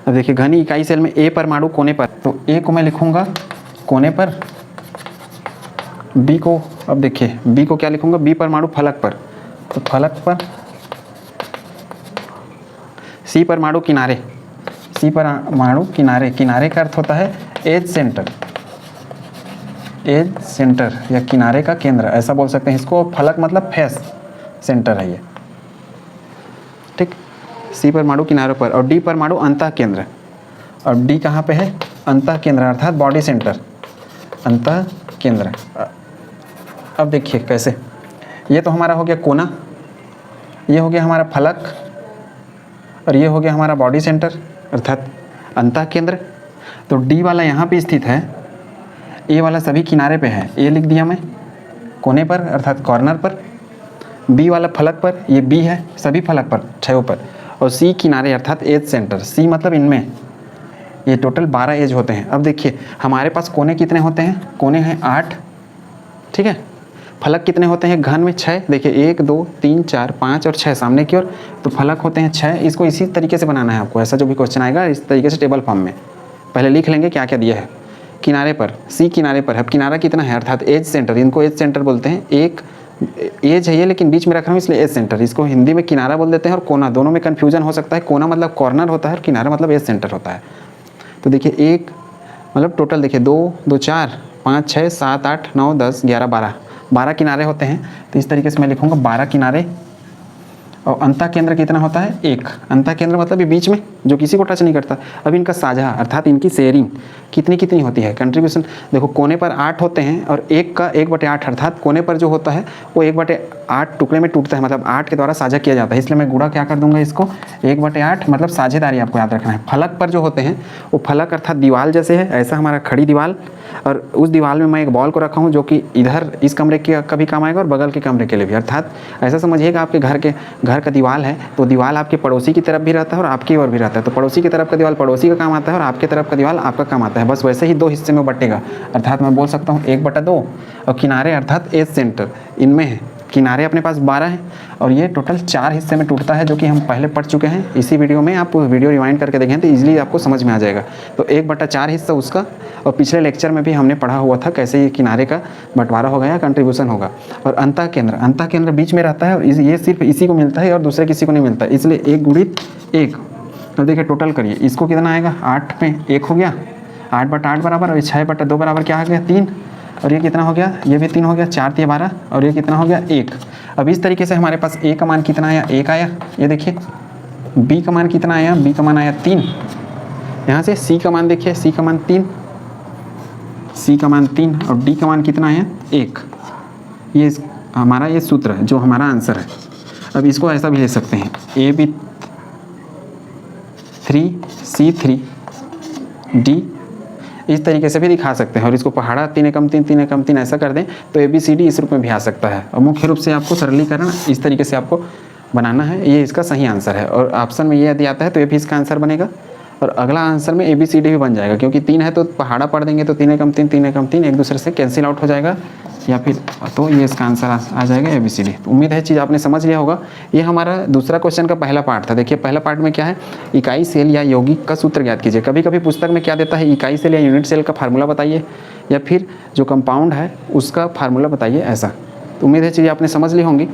Speaker 1: अब देखिए घनी इकाई सेल में ए परमाणु कोने पर, तो ए को मैं लिखूंगा कोने पर, बी को, अब देखिए बी को क्या लिखूंगा, बी परमाणु फलक पर, तो फलक पर। सी परमाणु किनारे, सी परमाणु किनारे, किनारे का अर्थ होता है एज सेंटर, एज सेंटर या किनारे का केंद्र ऐसा बोल सकते हैं इसको। फलक मतलब फेस सेंटर है ये। ठीक, सी परमाणु किनारों पर, और डी परमाणु अंतः केंद्र, और डी कहाँ पे है, अंतः केंद्र अर्थात बॉडी सेंटर, अंतः केंद्र। अब देखिए कैसे, ये तो हमारा हो गया कोना, ये हो गया हमारा फलक, और ये हो गया हमारा बॉडी सेंटर अर्थात अंतः केंद्र। तो डी वाला यहाँ पे स्थित है, ए वाला सभी किनारे पे है, ए लिख दिया मैं कोने पर अर्थात कॉर्नर पर। बी वाला फलक पर, ये बी है सभी फलक पर, छयों पर। और सी किनारे अर्थात एज सेंटर, सी मतलब इनमें, ये टोटल 12 एज होते हैं। अब देखिए हमारे पास कोने कितने होते हैं, कोने हैं 8। ठीक है, फलक कितने होते हैं घन में, 6। देखिए 1 2 3 4 5 और 6 सामने की ओर, तो फलक होते हैं 6। इसको इसी तरीके से बनाना है आपको, ऐसा जो भी क्वेश्चन आएगा इस तरीके से टेबल फॉर्म में पहले लिख लेंगे क्या क्या दिया है। किनारे पर, सी किनारे पर है। अब किनारा कितना है अर्थात एज सेंटर, इनको एज सेंटर बोलते हैं। एक एज है ये लेकिन बीच में रख रहा हूँ इसलिए एज सेंटर, इसको हिंदी में किनारा बोल देते हैं। और कोना, दोनों में कन्फ्यूजन हो सकता है। कोना मतलब कॉर्नर होता है और किनारा मतलब एज सेंटर होता है। तो देखिए एक मतलब टोटल देखिए 2 2 4 5 6 7 8 9 10 11 12 किनारे होते हैं। तो इस तरीके से मैं लिखूँगा 12 किनारे। और अंतः केंद्र कितना होता है? एक। अंतः केंद्र मतलब ये बीच में जो किसी को टच नहीं करता। अब इनका साझा अर्थात इनकी शेयरिंग कितनी कितनी होती है, कंट्रीब्यूशन देखो कोने पर 8 होते हैं और एक का 1/8 अर्थात कोने पर जो होता है वो 1/8 टुकड़े में टूटता है, मतलब 8 के द्वारा साझा किया जाता है। इसलिए मैं गुणा क्या कर दूंगा इसको 1/8, मतलब साझेदारी आपको याद रखना है। फलक पर जो होते हैं वो फलक अर्थात दीवार जैसे है, ऐसा हमारा खड़ी दीवार, और उस दीवार में मैं एक बॉल को रखा हूँ जो कि इधर इस कमरे के का भी काम आएगा और बगल के कमरे के लिए भी। अर्थात ऐसा समझिएगा आपके घर का दीवार है तो दीवार आपके पड़ोसी की तरफ भी रहता है और आपकी ओर भी रहता है। तो पड़ोसी की तरफ का दीवार पड़ोसी का काम आता है और आपके तरफ का दीवार आपका काम आता है। बस वैसे ही 2 हिस्से में बटेगा। अर्थात मैं बोल सकता हूँ 1/2। और किनारे अर्थात एज सेंटर इनमें है, किनारे अपने पास 12 हैं और ये टोटल 4 हिस्से में टूटता है, जो कि हम पहले पढ़ चुके हैं। इसी वीडियो में आप वीडियो रिवाइंड करके देखें तो इजीली आपको समझ में आ जाएगा। तो 1/4 हिस्सा उसका, और पिछले लेक्चर में भी हमने पढ़ा हुआ था कैसे ये किनारे का बंटवारा होगा या कंट्रीब्यूशन होगा। और अंतः केंद्र बीच में रहता है और ये सिर्फ इसी को मिलता है और दूसरे किसी को नहीं मिलता, इसलिए 1 गुणित 1। तो देखिए टोटल करिए, इसको कितना आएगा 8 में 1 हो गया, 8/8 बराबर, और 6/2 बराबर क्या हो गया 3, और ये कितना हो गया, ये भी 3 हो गया, 4 3 12, और ये कितना हो गया 1। अब इस तरीके से हमारे पास ए का मान कितना आया, 1 आया। ये देखिए बी का मान कितना आया, बी का मान आया 3। यहाँ से सी का मान देखिए, सी का मान 3, सी का मान 3, और डी का मान कितना आया 1। ये हमारा ये सूत्र है जो हमारा आंसर है। अब इसको ऐसा भी ले सकते हैं, ए बी 3 सी 3 डी, इस तरीके से भी दिखा सकते हैं। और इसको पहाड़ा 3 एकम 3 3 एकम 3 ऐसा कर दें तो ABCD इस रूप में भी आ सकता है। और मुख्य रूप से आपको सरलीकरण इस तरीके से आपको बनाना है, ये इसका सही आंसर है। और ऑप्शन में ये यदि आता है तो ये भी इसका आंसर बनेगा, और अगला आंसर में ABCD भी बन जाएगा, क्योंकि 3 है तो पहाड़ा पढ़ देंगे तो 3 एकम 3 3 एकम 3 एक दूसरे से कैंसिल आउट हो जाएगा, या फिर तो ये इसका आंसर आ जाएगा ABCD। तो उम्मीद है चीज़ आपने समझ लिया होगा। ये हमारा दूसरा क्वेश्चन का पहला पार्ट था। देखिए पहला पार्ट में क्या है, इकाई सेल या यौगिक का सूत्र ज्ञात कीजिए। कभी कभी पुस्तक में क्या देता है, इकाई सेल या यूनिट सेल का फार्मूला बताइए, या फिर जो कंपाउंड है उसका फार्मूला बताइए, ऐसा। तो उम्मीद है चीज़ें आपने समझ ली होंगी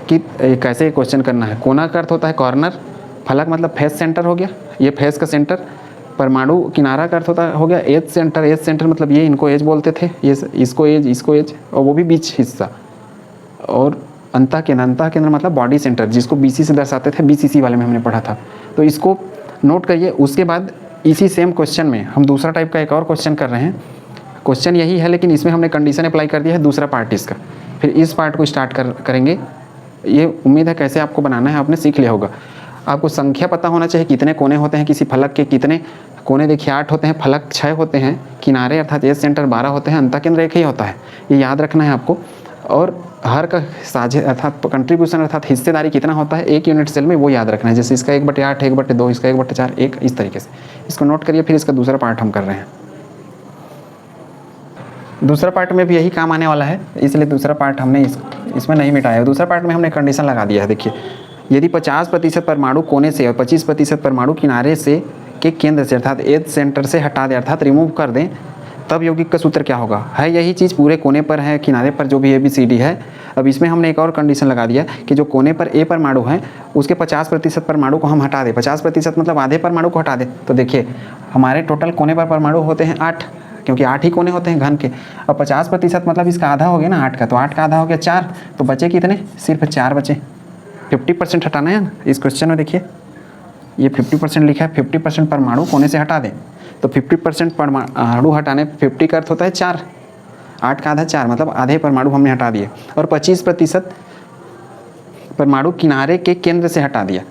Speaker 1: कि कैसे क्वेश्चन करना है। कोना का अर्थ होता है कॉर्नर, फलक मतलब फेस सेंटर हो गया, ये फेस का सेंटर। परमाणु किनारा का अर्थ होता हो गया एज सेंटर, एज सेंटर मतलब ये इनको एज बोलते थे, ये इसको एज और वो भी बीच हिस्सा। और अंतः केंद्र मतलब बॉडी सेंटर, जिसको BC से दर्शाते थे, BCC वाले में हमने पढ़ा था। तो इसको नोट करिए। उसके बाद इसी सेम क्वेश्चन में हम दूसरा टाइप का एक और क्वेश्चन कर रहे हैं। क्वेश्चन यही है लेकिन इसमें हमने कंडीशन अप्लाई कर दिया है, दूसरा पार्ट इसका। फिर इस पार्ट को स्टार्ट करेंगे। ये उम्मीद है कैसे आपको बनाना है आपने सीख लिया होगा। आपको संख्या पता होना चाहिए, कितने कोने होते हैं किसी फलक के, कितने कोने देखिए 8 होते हैं, फलक 6 होते हैं, किनारे अर्थात एज सेंटर 12 होते हैं, अंतः केंद्र 1 ही होता है, ये याद रखना है आपको। और हर का साझे अर्थात कंट्रीब्यूशन अर्थात हिस्सेदारी कितना होता है एक यूनिट सेल में, वो याद रखना है। जैसे इसका 1/8 1/2, इसका 1/4 1, इस तरीके से इसको नोट करिए। फिर इसका दूसरा पार्ट हम कर रहे हैं। दूसरा पार्ट में भी यही काम आने वाला है, इसलिए दूसरा पार्ट हमने इसमें नहीं मिटाया। दूसरा पार्ट में हमने कंडीशन लगा दिया है। देखिए यदि 50% परमाणु कोने से और 25% परमाणु किनारे से के केंद्र से अर्थात एज सेंटर से हटा दें, अर्थात रिमूव कर दें, तब यौगिक का सूत्र क्या होगा। है यही चीज़ पूरे कोने पर है, किनारे पर जो भी ABCD है। अब इसमें हमने एक और कंडीशन लगा दिया कि जो कोने पर A परमाणु है उसके 50% परमाणु को हम हटा दें। 50% मतलब आधे परमाणु को हटा दें। तो देखिए हमारे टोटल कोने पर परमाणु होते हैं 8, क्योंकि 8 ही कोने होते हैं घन के। अब 50% मतलब इसका आधा हो गया ना 8 का, तो 8 का आधा हो गया 4, तो बचे कितने, सिर्फ 4 बचे। 50% हटाना है ना इस क्वेश्चन में। देखिए ये 50% लिखा है, 50% परमाणु कोने से हटा दें। तो 50% परमाणु हटाने 50 का अर्थ होता है 4, 8 का आधा 4 मतलब आधे परमाणु हमने हटा दिए। और 25% परमाणु किनारे के केंद्र से हटा दिया।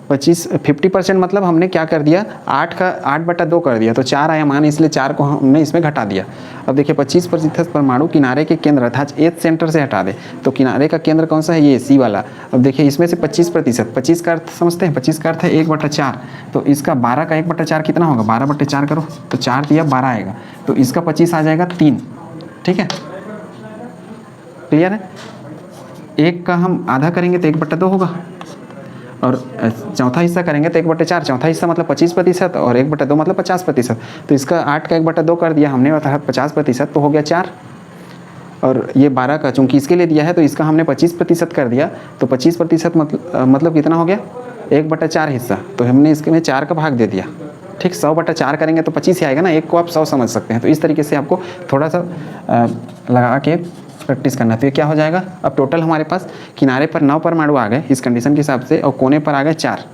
Speaker 1: 50% मतलब हमने क्या कर दिया, 8 का 8/2 कर दिया, तो 4 आया मान, इसलिए 4 को हमने इसमें घटा दिया। अब देखिए 25% परमाणु किनारे के केंद्र अर्थात एज सेंटर से हटा दे। तो किनारे का केंद्र कौन सा है, ये C वाला। अब देखिए इसमें से 25%, 25 का अर्थ समझते हैं, 25 का अर्थ है 1/4, तो इसका 12 का 1/4 कितना होगा, 12/4 करो तो 4 दिया 12 आएगा, तो इसका 25 आ जाएगा 3। ठीक है, क्लियर है। 1 का हम आधा करेंगे तो 1/2 होगा, और चौथा हिस्सा करेंगे तो 1/4, चौथा हिस्सा मतलब 25% और 1/2 मतलब 50%। तो इसका 8 का 1/2 कर दिया हमने अर्थात 50%, तो हो गया 4। और ये 12 का चूँकि इसके लिए दिया है तो इसका हमने 25% कर दिया, तो 25% मतलब कितना हो गया 1/4 हिस्सा। तो हमने इसके में 4 का भाग दे दिया। ठीक, 100/4 करेंगे तो 25 ही आएगा ना, एक को आप 100 समझ सकते हैं। तो इस तरीके से आपको थोड़ा सा लगा के प्रैक्टिस करना। तो ये क्या हो जाएगा, अब टोटल हमारे पास किनारे पर 9 परमाणु आ गए इस कंडीशन के हिसाब से, और कोने पर आ गए 4।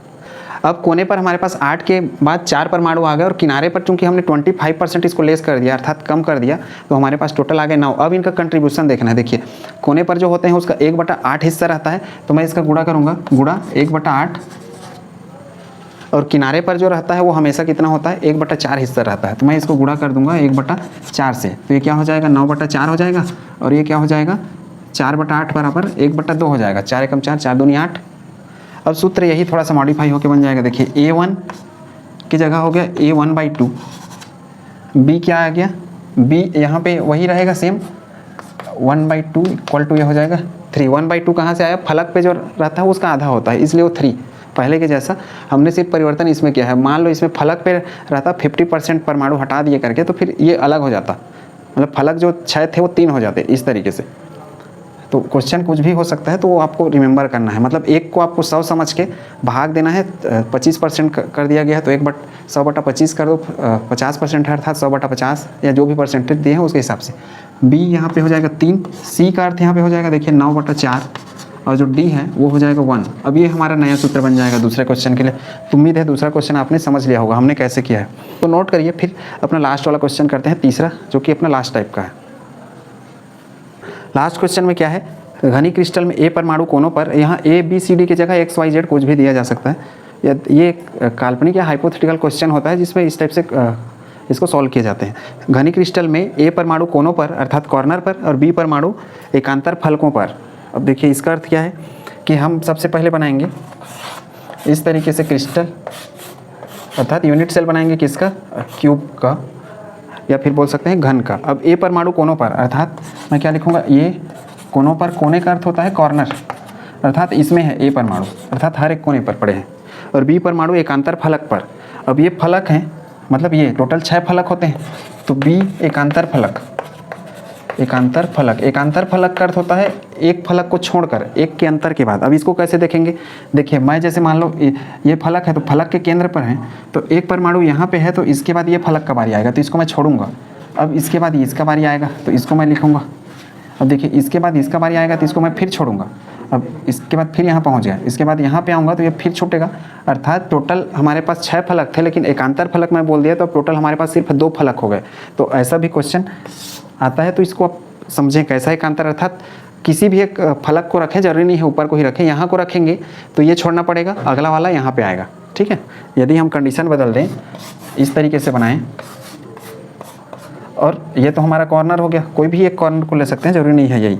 Speaker 1: अब कोने पर हमारे पास 8 के बाद 4 परमाणु आ गए, और किनारे पर चूंकि हमने 25% इसको लेस कर दिया अर्थात कम कर दिया, तो हमारे पास टोटल आ गए 9। अब इनका कंट्रीब्यूशन देखना है। देखिए कोने पर जो होते हैं उसका 1/8 हिस्सा रहता है, तो मैं इसका गुणा करूँगा, गुणा 1/8, और किनारे पर जो रहता है वो हमेशा कितना होता है 1/4 हिस्सा रहता है, तो मैं इसको गुणा कर दूंगा 1/4 से। तो ये क्या हो जाएगा 9/4 हो जाएगा, और ये क्या हो जाएगा 4/8 बराबर 1/2 हो जाएगा। 4 एकम 4, 4 दूनी 8। अब सूत्र यही थोड़ा सा मॉडिफाई होकर बन जाएगा। देखिए A1 की जगह हो गया A1/2, B क्या आ गया, B यहाँ पे वही रहेगा सेम 1/2 इक्वल टू ये हो जाएगा 3। 1/2 कहाँ से आया, फलक पे जो रहता है उसका आधा होता है, इसलिए वो 3 पहले के जैसा। हमने सिर्फ परिवर्तन इसमें किया है, मान लो इसमें फलक पे रहता 50% परमाणु हटा दिए करके, तो फिर ये अलग हो जाता, मतलब फलक जो 6 थे वो 3 हो जाते इस तरीके से। तो क्वेश्चन कुछ भी हो सकता है, तो वो आपको रिमेंबर करना है। मतलब एक को आपको 100 समझ के भाग देना है, 25% कर दिया गया है तो 100/25 कर दो, 50% है अर्थात 100/50 या जो भी परसेंटेज दिए हैं उसके हिसाब से। बी यहाँ पे हो जाएगा 3, सी का अर्थ यहाँ पे हो जाएगा देखिए 9/4, और जो डी है वो हो जाएगा 1। अब ये हमारा नया सूत्र बन जाएगा दूसरे क्वेश्चन के लिए। तो उम्मीद है दूसरा क्वेश्चन आपने समझ लिया होगा हमने कैसे किया है। तो नोट करिए, फिर अपना लास्ट वाला क्वेश्चन करते हैं, तीसरा, जो कि अपना लास्ट टाइप का है। लास्ट क्वेश्चन में क्या है, घनी क्रिस्टल में ए परमाणु कोनों पर, यहाँ ABCD की जगह XYZ कुछ भी दिया जा सकता है। ये काल्पनिक या हाइपोथेटिकल क्वेश्चन होता है जिसमें इस टाइप से इसको सॉल्व किए जाते हैं। घनी क्रिस्टल में ए परमाणु कोनों पर अर्थात कॉर्नर पर और बी परमाणु एकांतर फलकों पर। अब देखिए इसका अर्थ क्या है कि हम सबसे पहले बनाएंगे इस तरीके से क्रिस्टल, अर्थात यूनिट सेल बनाएंगे किसका, क्यूब का, या फिर बोल सकते हैं घन का। अब ए परमाणु कोनों पर अर्थात मैं क्या लिखूंगा, ये कोनों पर, कोने का अर्थ होता है कॉर्नर, अर्थात इसमें है ए परमाणु अर्थात हर एक कोने पर पड़े हैं, और बी परमाणु एकांतर फलक पर। अब ये फलक हैं, मतलब ये टोटल 6 फलक होते हैं, तो बी एकांतर फलक, एकांतर फलक, एकांतर फलक का अर्थ होता है एक फलक को छोड़कर, एक के अंतर के बाद। अब इसको कैसे देखेंगे, देखिए मैं जैसे मान लो ये फलक है तो फलक के केंद्र पर है, तो एक परमाणु यहाँ पे है, तो इसके बाद ये फलक का बारी आएगा तो इसको मैं छोड़ूंगा। अब इसके बाद इसका बारी आएगा तो इसको मैं लिखूंगा। अब देखिए इसके बाद इसका बारी आएगा तो इसको मैं फिर छोड़ूंगा। अब इसके बाद फिर यहाँ पहुँच गया, इसके बाद यहाँ पे आऊँगा तो ये फिर छूटेगा। अर्थात टोटल हमारे पास 6 फलक थे, लेकिन एकांतर फलक मैं बोल दिया तो टोटल हमारे पास सिर्फ 2 फलक हो गए। तो ऐसा भी क्वेश्चन आता है, तो इसको आप समझें कैसा एकांतर, अर्थात किसी भी एक फलक को रखें, जरूरी नहीं है ऊपर को ही रखें, यहाँ को रखेंगे तो ये छोड़ना पड़ेगा, अगला वाला यहाँ पे आएगा। ठीक है, यदि हम कंडीशन बदल दें, इस तरीके से बनाएं, और ये तो हमारा कॉर्नर हो गया, कोई भी एक कॉर्नर को ले सकते हैं, जरूरी नहीं है यही।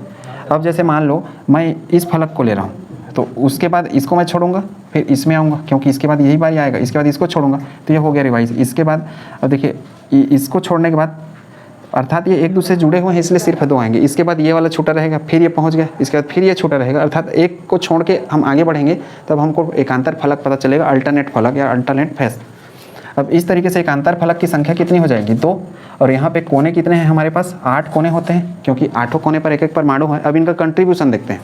Speaker 1: अब जैसे मान लो मैं इस फलक को ले रहा हूँ, तो उसके बाद इसको मैं छोड़ूंगा, फिर इसमें आऊँगा क्योंकि इसके बाद यही बारी आएगा, इसके बाद इसको छोड़ूंगा, तो ये हो गया रिवाइज। इसके बाद अब देखिए इसको छोड़ने के बाद, अर्थात ये एक दूसरे से जुड़े हुए हैं इसलिए सिर्फ 2 आएंगे, इसके बाद ये वाला छूटा रहेगा, फिर ये पहुंच गया, इसके बाद फिर ये छूटा रहेगा, अर्थात एक को छोड़ के हम आगे बढ़ेंगे तब हमको एकांतर फलक पता चलेगा, अल्टरनेट फलक या अल्टरनेट फेस। अब इस तरीके से एकांतर फलक की संख्या कितनी हो जाएगी, 2। और यहाँ पे कोने कितने हैं हमारे पास, 8 कोने होते हैं, क्योंकि 8 कोने पर एक एक परमाणु है। अब इनका कंट्रीब्यूशन देखते हैं।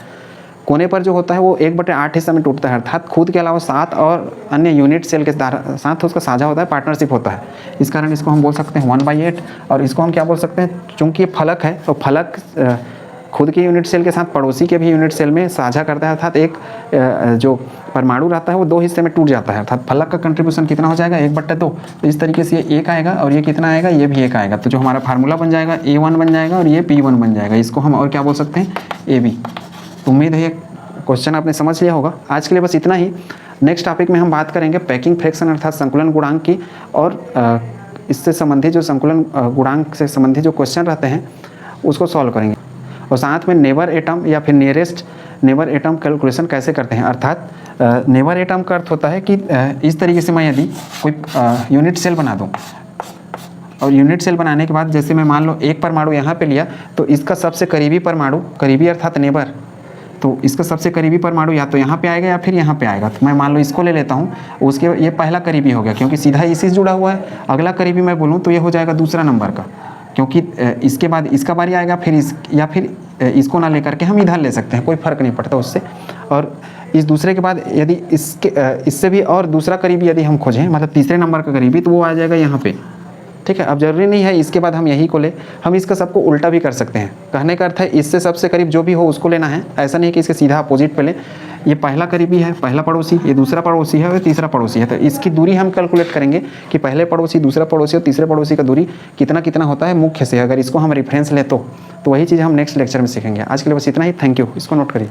Speaker 1: कोने पर जो होता है वो 1/8 हिस्सा में टूटता है, अर्थात खुद के अलावा 7 और अन्य यूनिट सेल के साथ उसका साझा होता है, पार्टनरशिप होता है। इस कारण इसको हम बोल सकते हैं 1/8। और इसको हम क्या बोल सकते हैं, चूँकि ये फलक है तो फलक खुद के यूनिट सेल के साथ पड़ोसी के भी यूनिट सेल में साझा करता है, अर्थात एक जो परमाणु रहता है वो 2 हिस्से में टूट जाता है, अर्थात फलक का कंट्रीब्यूशन कितना हो जाएगा 1/2। तो इस तरीके से ये 1 आएगा और ये कितना आएगा, ये भी 1 आएगा। तो जो हमारा फार्मूला बन जाएगा A1 बन जाएगा और ये P1 बन जाएगा। इसको हम और क्या बोल सकते हैं, AB। तो उम्मीद है ये क्वेश्चन आपने समझ लिया होगा। आज के लिए बस इतना ही। नेक्स्ट टॉपिक में हम बात करेंगे पैकिंग फ्रैक्शन अर्थात संकुलन गुणांक की, और इससे संबंधित जो संकुलन गुणांक से संबंधित जो क्वेश्चन रहते हैं उसको सॉल्व करेंगे, और साथ में नेबर एटम या फिर नियरेस्ट नेबर एटम कैलकुलेशन कैसे करते हैं। अर्थात नेबर एटम का अर्थ होता है कि इस तरीके से मैं यदि कोई यूनिट सेल बना दूँ, और यूनिट सेल बनाने के बाद जैसे मैं मान लो एक परमाणु यहाँ पे लिया, तो इसका सबसे करीबी परमाणु, करीबी अर्थात नेबर, तो इसका सबसे करीबी परमाणु या तो यहाँ पे आएगा या फिर यहाँ पे आएगा। तो मैं मान लो इसको ले लेता हूँ, उसके ये पहला करीबी हो गया क्योंकि सीधा इसी से जुड़ा हुआ है। अगला करीबी मैं बोलूँ तो ये हो जाएगा दूसरा नंबर का, क्योंकि इसके बाद इसका बारी आएगा, फिर फिर इसको ना लेकर के हम इधर ले सकते हैं, कोई फ़र्क नहीं पड़ता उससे। और इस दूसरे के बाद यदि इससे भी और दूसरा करीबी यदि हम खोजें, मतलब तीसरे नंबर का करीबी, तो वो आ जाएगा यहाँ पे। ठीक है, अब जरूरी नहीं है इसके बाद हम यही को ले, हम इसका सबको उल्टा भी कर सकते हैं। कहने का अर्थ है इससे सबसे करीब जो भी हो उसको लेना है, ऐसा नहीं कि इसके सीधा अपोजिट पे ले। ये पहला करीबी है, पहला पड़ोसी, ये दूसरा पड़ोसी है और तीसरा पड़ोसी है, तो इसकी दूरी हम कैलकुलेट करेंगे कि पहले पड़ोसी, दूसरा पड़ोसी और तीसरे पड़ोसी का दूरी कितना कितना होता है मुख्य से। अगर इसको हम रेफरेंस ले तो वही चीज़ हम नेक्स्ट लेक्चर में सीखेंगे। आज के लिए बस इतना ही। Thank you. इसको नोट करिए।